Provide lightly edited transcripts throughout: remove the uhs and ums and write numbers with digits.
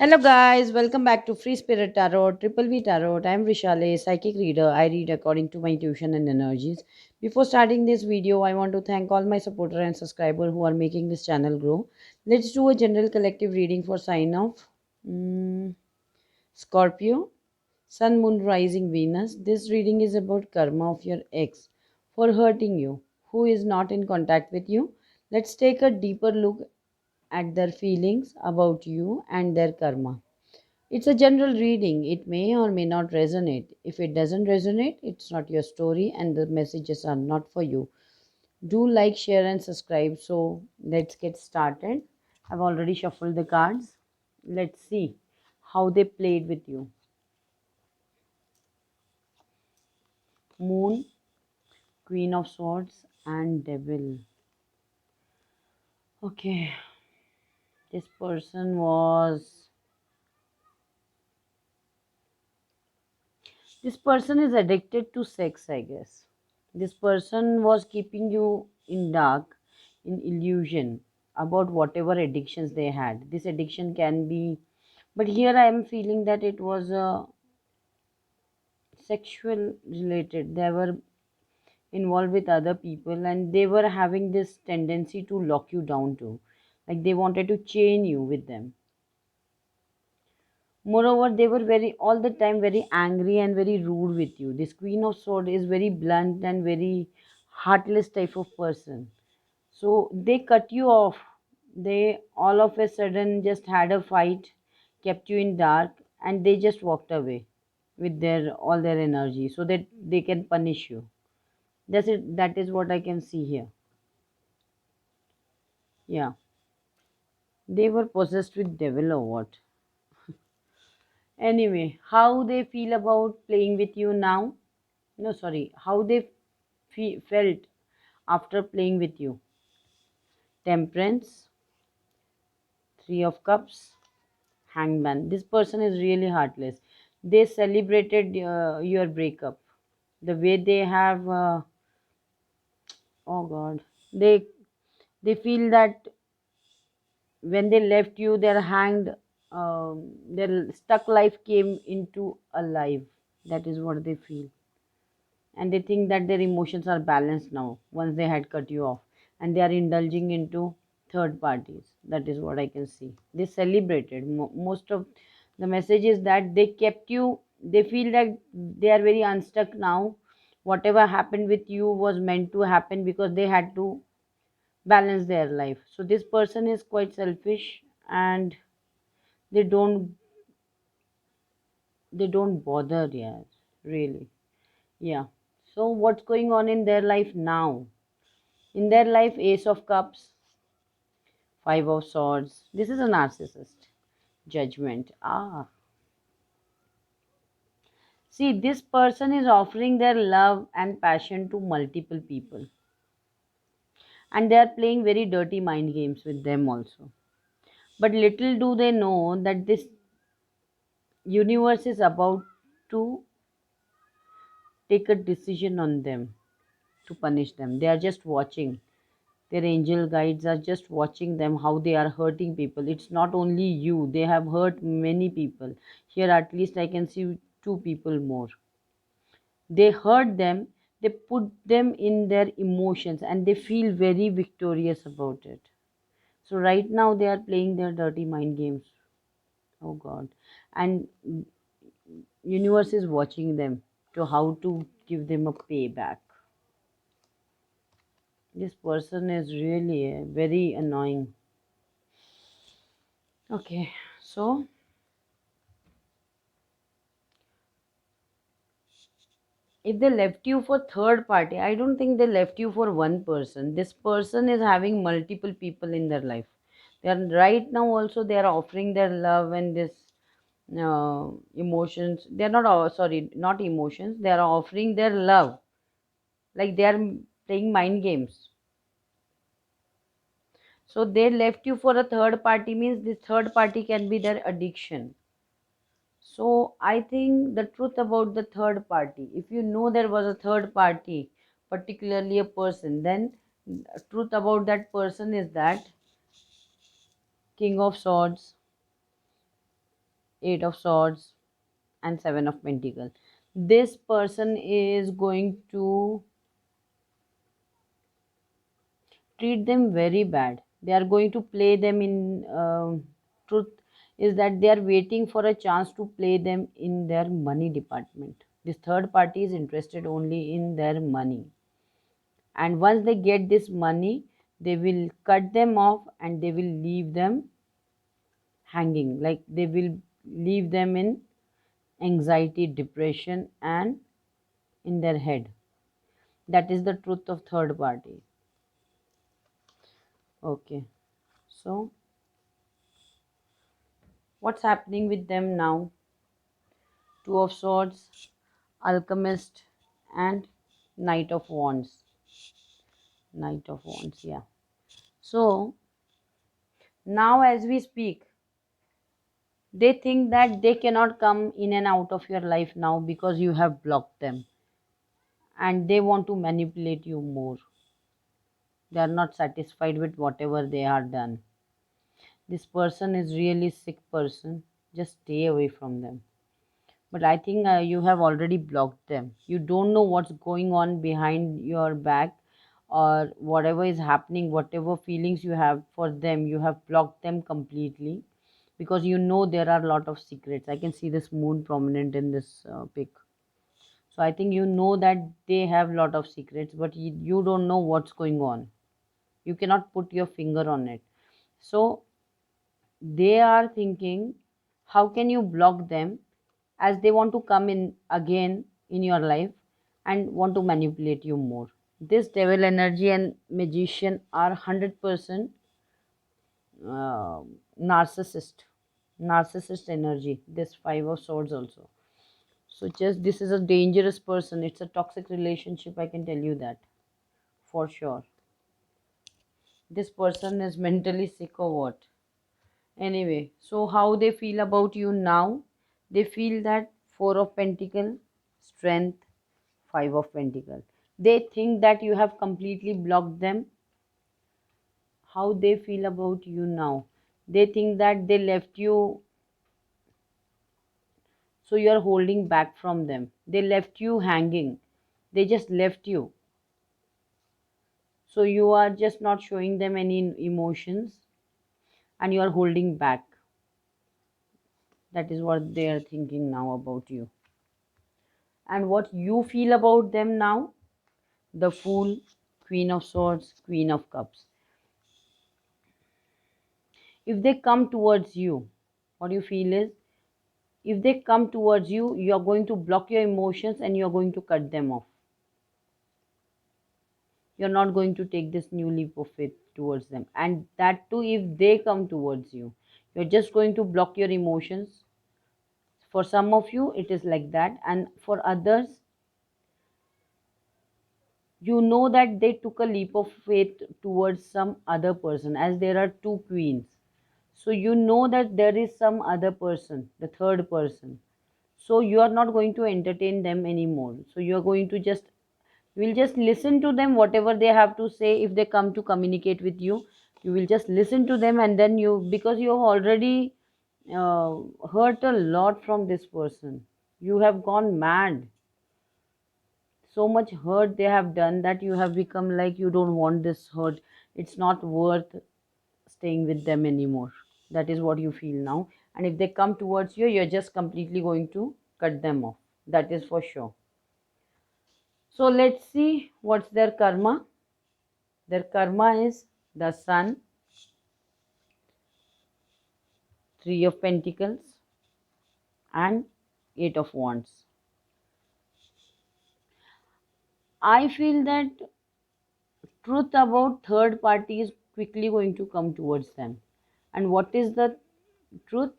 Hello guys, welcome back to Free Spirit Tarot, Triple V Tarot. I'm Vishale, psychic reader. I read according to my intuition and energies. Before starting this video, I want to thank all my supporters and subscribers who are making this channel grow. Let's do a general collective reading for sign of mm, Scorpio, Sun, Moon, Rising, Venus. This reading is about karma of your ex for hurting you, who is not in contact with you. Let's take a deeper look at their feelings about you and their karma. It's a general reading. It may or may not resonate. If it doesn't resonate, it's not your story and the messages are not for you. Do like, share, and subscribe. So let's get started. I've already shuffled the cards. Let's see how they played with you. Moon, Queen of Swords, and Devil. Okay, this person was. This person is addicted to sex, I guess. This person was keeping you in dark, in illusion about whatever addictions they had. This addiction can be, but here I am feeling that it was sexual related. They were involved with other people and they were having this tendency to lock you down too. Like they wanted to chain you with them. Moreover, they were very all the time very angry and very rude with you. This Queen of Sword is very blunt and very heartless type of person. So they cut you off. They all of a sudden just had a fight, kept you in dark, and they just walked away with their all their energy so that they can punish you. That's it. That is what I can see here. Yeah, they were possessed with devil or what? Anyway, how they feel about playing with you now? No, sorry. How they felt after playing with you? Temperance, Three of Cups, Hangman. This person is really heartless. They celebrated your breakup. The way they have, oh God, they feel that when they left you, their hanged, their stuck life came into alive. That is what they feel, and they think that their emotions are balanced now once they had cut you off, and they are indulging into third parties. That is what I can see. They celebrated most of the message is that they kept you. They feel that they are very unstuck now. Whatever happened with you was meant to happen because they had to balance their life. So this person is quite selfish, and they don't they don't bother. Yeah, really. Yeah. So what's going on in their life now? In their life, Ace of Cups, Five of Swords. This is a narcissist. Judgment. Ah. See, this person is offering their love and passion to multiple people. And they are playing very dirty mind games with them also. But little do they know that this universe is about to take a decision on them to punish them. They are just watching. Their angel guides are just watching them how they are hurting people. It's not only you, they have hurt many people. Here, at least, I can see two people more. They hurt them, they put them in their emotions, and they feel very victorious about it. So, right now, they are playing their dirty mind games. Oh, God. And universe is watching them to how to give them a payback. This person is really very annoying. Okay, so if they left you for third party, I don't think they left you for one person. This person is having multiple people in their life. They are right now also they are offering their love and this emotions. They are not sorry, not emotions. They are offering their love, like they are playing mind games. So they left you for a third party means this third party can be their addiction. So I think the truth about the third party, if you know there was a third party, particularly a person, then truth about that person is that King of Swords, Eight of Swords, and Seven of Pentacles. This person is going to treat them very bad. They are going to play them in truth is that they are waiting for a chance to play them in their money department. This third party is interested only in their money, and once they get this money, they will cut them off and they will leave them hanging, like they will leave them in anxiety, depression, and in their head. That is the truth of third party. Okay, so what's happening with them now? Two of Swords, Alchemist, and Knight of Wands. Knight of Wands, yeah. So now, as we speak, they think that they cannot come in and out of your life now because you have blocked them, and they want to manipulate you more. They are not satisfied with whatever they are done. This person is really sick person. Just stay away from them. But I think you have already blocked them. You don't know what's going on behind your back, or whatever is happening, whatever feelings you have for them, you have blocked them completely, because you know there are a lot of secrets. I can see this moon prominent in this pic. So I think you know that they have a lot of secrets, but you don't know what's going on. You cannot put your finger on it. So they are thinking, how can you block them, as they want to come in again in your life and want to manipulate you more. This devil energy and magician are 100% uh, narcissist, narcissist energy. This five of swords also. So just this is a dangerous person. It's a toxic relationship, I can tell you that for sure. This person is mentally sick or what? Anyway, so how they feel about you now? They feel that Four of Pentacle, strength, Five of Pentacle. They think that you have completely blocked them. How they feel about you now? They think that they left you, so you are holding back from them. They left you hanging. They just left you. So you are just not showing them any emotions, and you are holding back. That is what they are thinking now about you. And what you feel about them now? The Fool, Queen of Swords, Queen of Cups. If they come towards you, what you feel is, if they come towards you, you are going to block your emotions and you are going to cut them off. You're not going to take this new leap of faith towards them. And that too, if they come towards you, you're just going to block your emotions. For some of you, it is like that. And for others, you know that they took a leap of faith towards some other person, as there are two queens. So you know that there is some other person, the third person. So you are not going to entertain them anymore. So you are going to just, you will just listen to them, whatever they have to say. If they come to communicate with you, you will just listen to them, and then you, because you have already uh, hurt a lot from this person, you have gone mad. So much hurt they have done that you have become like you don't want this hurt. It's not worth staying with them anymore. That is what you feel now. And if they come towards you, you're just completely going to cut them off. That is for sure. So let's see what's their karma. Their karma is the Sun, Three of Pentacles, and Eight of Wands. I feel that truth about third party is quickly going to come towards them. And what is the truth?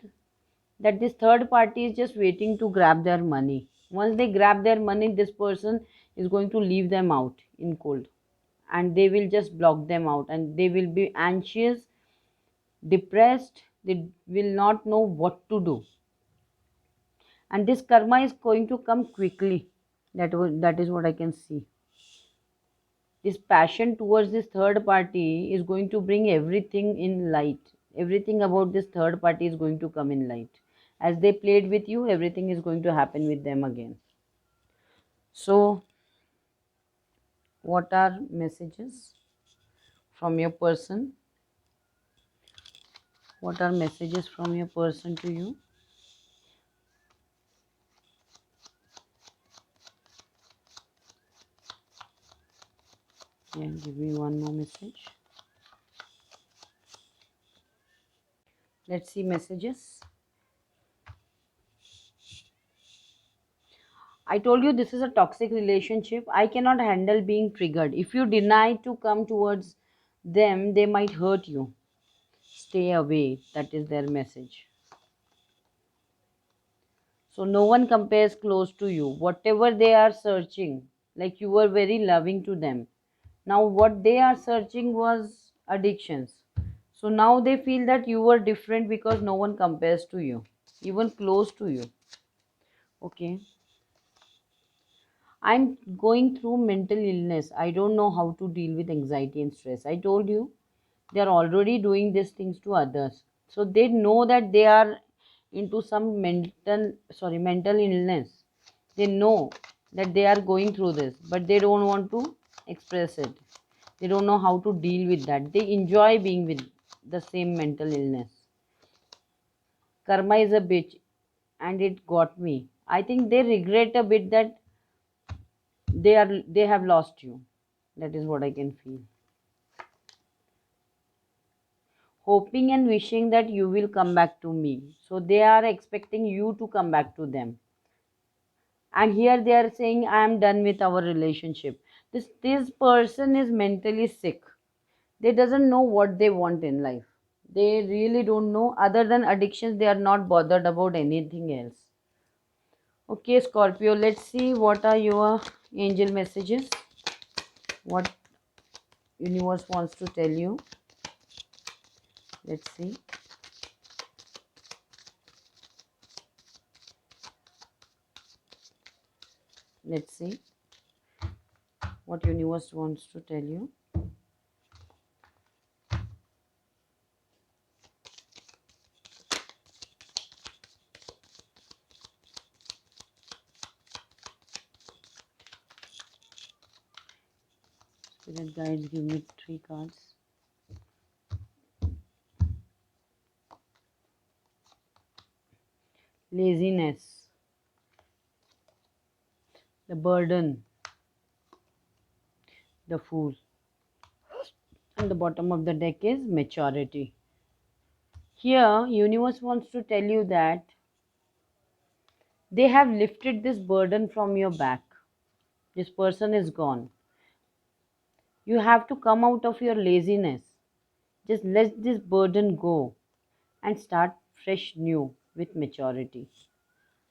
That this third party is just waiting to grab their money. Once they grab their money, this person is going to leave them out in cold, and they will just block them out, and they will be anxious, depressed. They will not know what to do, and this karma is going to come quickly. That is what I can see. This passion towards this third party is going to bring everything in light. Everything about this third party is going to come in light, As they played with you, everything is going to happen with them again. So, what are messages from your person? What are messages from your person to you? Yeah, give me one more message. Let's see messages. I told you this is a toxic relationship. I cannot handle being triggered. If you deny to come towards them, they might hurt you. Stay away. That is their message. So no one compares close to you. Whatever they are searching, like you were very loving to them. Now what they are searching was addictions. So now they feel that you were different because no one compares to you, even close to you. Okay. I'm going through mental illness. I don't know how to deal with anxiety and stress. I told you they are already doing these things to others. So they know that they are into some mental illness. They know that they are going through this, but they don't want to express it. They don't know how to deal with that. They enjoy being with the same mental illness. Karma is a bitch and it got me. I think they regret a bit that they have lost you. That is what I can feel. Hoping and wishing that you will come back to me. So they are expecting you to come back to them. And here they are saying, I am done with our relationship. This person is mentally sick. They doesn't know what they want in life. They really don't know. Other than addictions, they are not bothered about anything else. Okay, Scorpio, let's see what are your angel messages. What universe wants to tell you. Let's see. Let's see what universe wants to tell you. Spirit guides, give me 3 cards. Laziness, the burden, the fool. And the bottom of the deck is maturity. Here, universe wants to tell you that they have lifted this burden from your back. This person is gone. You have to come out of your laziness. Just let this burden go and start fresh new with maturity.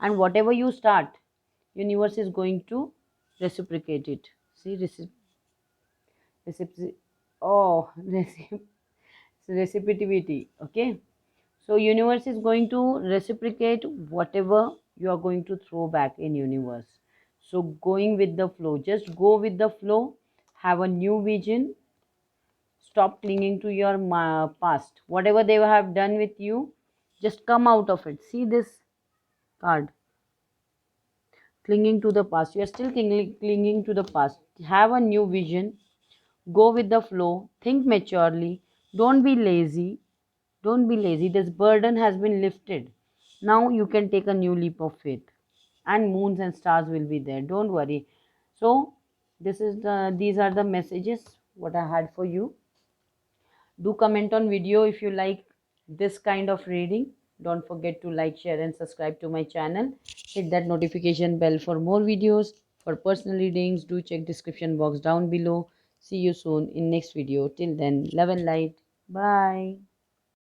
And whatever you start, universe is going to reciprocate it. See, recipro- oh, reciprocity. Okay. So universe is going to reciprocate whatever you are going to throw back in universe. So going with the flow, just go with the flow, have a new vision, stop clinging to your past. Whatever they have done with you, just come out of it. See this card, clinging to the past. You are still clinging to the past. Have a new vision, go with the flow, think maturely, don't be lazy. Don't be lazy. This burden has been lifted. Now you can take a new leap of faith. And moons and stars will be there. Don't worry. So these are the messages what I had for you. Do comment on video if you like this kind of reading. Don't forget to like, share and subscribe to my channel. Hit that notification bell for more videos. For personal readings, do check description box down below. See you soon in next video. Till then, love and light. Bye.